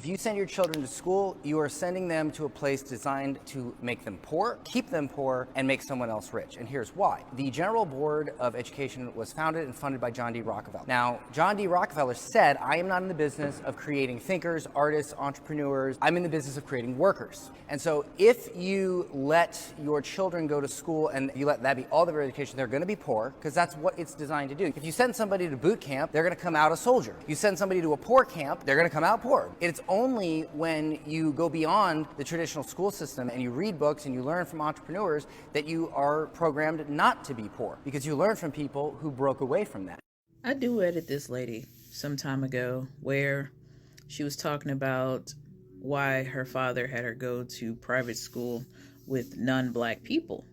If you send your children to school, you are sending them to a place designed to make them poor, keep them poor, and make someone else rich. And here's why. The General Board of Education was founded and funded by John D. Rockefeller. Now, John D. Rockefeller said, I am not in the business of creating thinkers, artists, entrepreneurs. I'm in the business of creating workers. And so if you let your children go to school and you let that be all their education, they're going to be poor because that's what it's designed to do. If you send somebody to boot camp, they're going to come out a soldier. You send somebody to a poor camp, they're going to come out poor. It's only when you go beyond the traditional school system and you read books and you learn from entrepreneurs that you are programmed not to be poor, because you learn from people who broke away from that. I duetted this lady some time ago where she was talking about why her father had her go to private school with non-black people.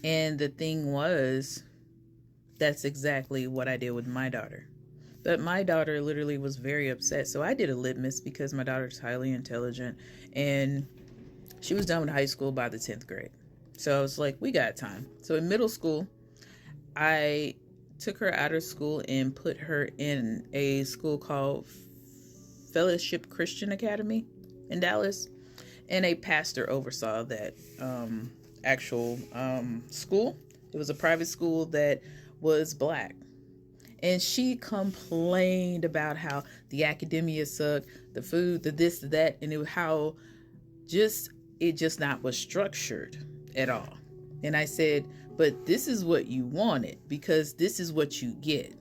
And the thing was, that's exactly what I did with my daughter. But my daughter literally was very upset. So I did a litmus because my daughter's highly intelligent and she was done with high school by the 10th grade. So I was like, we got time. So in middle school, I took her out of school and put her in a school called Fellowship Christian Academy in Dallas. And a pastor oversaw that actual school. It was a private school that was black. And she complained about how the academia sucked, the food, the this, the that, and how it just not was structured at all. And I said, but this is what you wanted, because this is what you get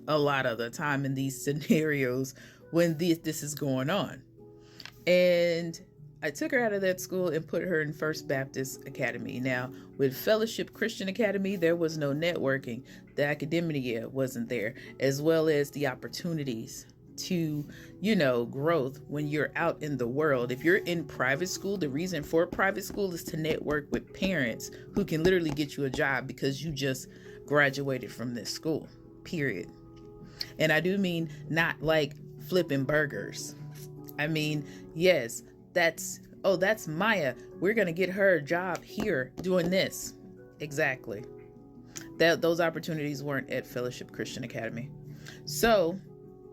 a lot of the time in these scenarios when this is going on. And I took her out of that school and put her in First Baptist Academy. Now, with Fellowship Christian Academy, there was no networking. The academia wasn't there, as well as the opportunities to, growth when you're out in the world. If you're in private school, the reason for private school is to network with parents who can literally get you a job because you just graduated from this school, period. And I do mean not like flipping burgers. I mean, yes, that's Maya. We're going to get her a job here doing this. Exactly. Those opportunities weren't at Fellowship Christian Academy. So,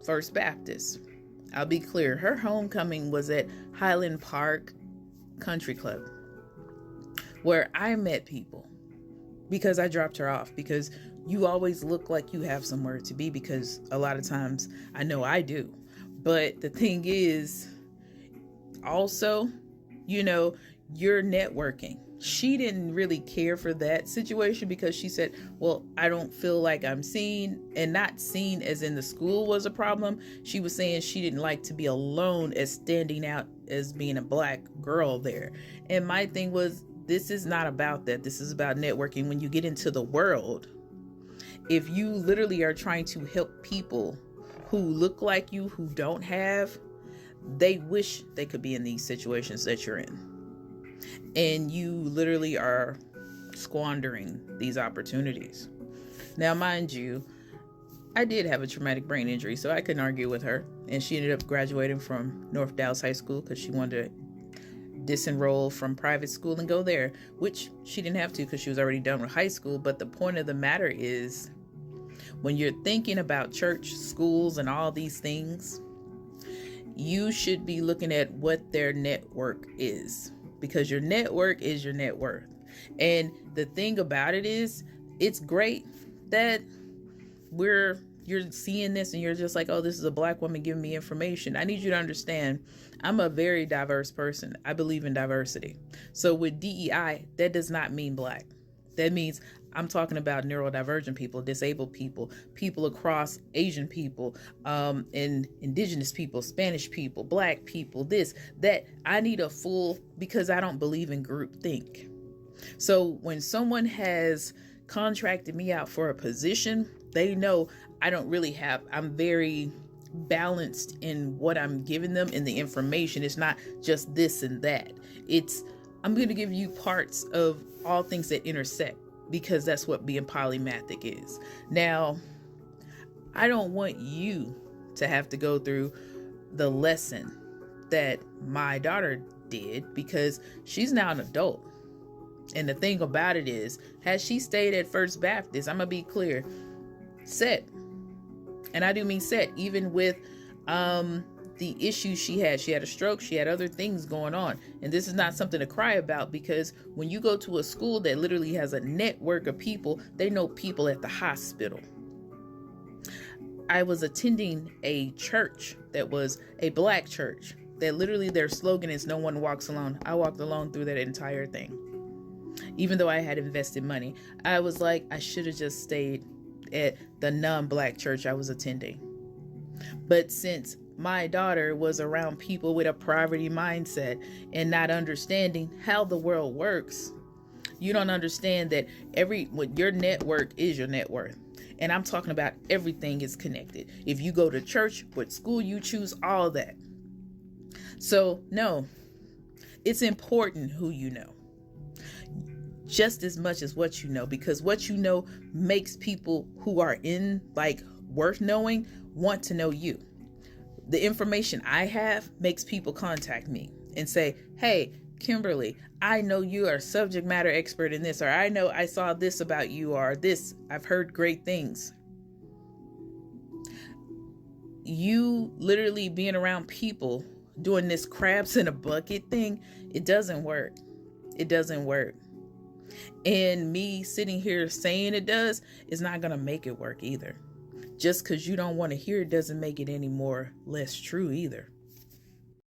First Baptist, I'll be clear, her homecoming was at Highland Park Country Club, where I met people because I dropped her off, because you always look like you have somewhere to be, because a lot of times I know I do. But the thing is, also, you're networking. She didn't really care for that situation because she said, well, I don't feel like I'm seen, and not seen as in the school was a problem. She was saying she didn't like to be alone as standing out as being a black girl there. And my thing was, this is not about that. This is about networking. When you get into the world, if you literally are trying to help people who look like you, who don't have, they wish they could be in these situations that you're in. And you literally are squandering these opportunities. Now, mind you, I did have a traumatic brain injury, so I couldn't argue with her. And she ended up graduating from North Dallas High School because she wanted to disenroll from private school and go there, which she didn't have to because she was already done with high school. But the point of the matter is, when you're thinking about church, schools, and all these things, you should be looking at what their network is, because your network is your net worth. And the thing about it is, it's great that you're seeing this and you're just like, oh, this is a black woman giving me information. I need you to understand, I'm a very diverse person. I believe in diversity. So with DEI, that does not mean black. That means I'm talking about neurodivergent people, disabled people, people across Asian people, and indigenous people, Spanish people, black people, this, that. I need a full, because I don't believe in group think. So when someone has contracted me out for a position, they know I'm very balanced in what I'm giving them in the information. It's not just this and that. I'm going to give you parts of all things that intersect, because that's what being polymathic is. Now, I don't want you to have to go through the lesson that my daughter did, because she's now an adult. And the thing about it is, had she stayed at First Baptist, I'm going to be clear, set. And I do mean set, even with the issues she had. She had a stroke, she had other things going on. And this is not something to cry about, because when you go to a school that literally has a network of people, they know people at the hospital. I was attending a church that was a black church that literally their slogan is "No one walks alone." I walked alone through that entire thing. Even though I had invested money, I was like, I should have just stayed at the non-black church I was attending. But since my daughter was around people with a poverty mindset and not understanding how the world works, you don't understand that your network is your net worth. And I'm talking about everything is connected. If you go to church, what school you choose, all that. So no, it's important who you know, just as much as what you know, because what you know makes people who are worth knowing want to know you. The information I have makes people contact me and say, hey, Kimberly, I know you are a subject matter expert in this, or I know I saw this about you, or this, I've heard great things. You literally being around people doing this crabs in a bucket thing, it doesn't work. It doesn't work. And me sitting here saying it does is not going to make it work either. Just because you don't want to hear it doesn't make it any more less true either.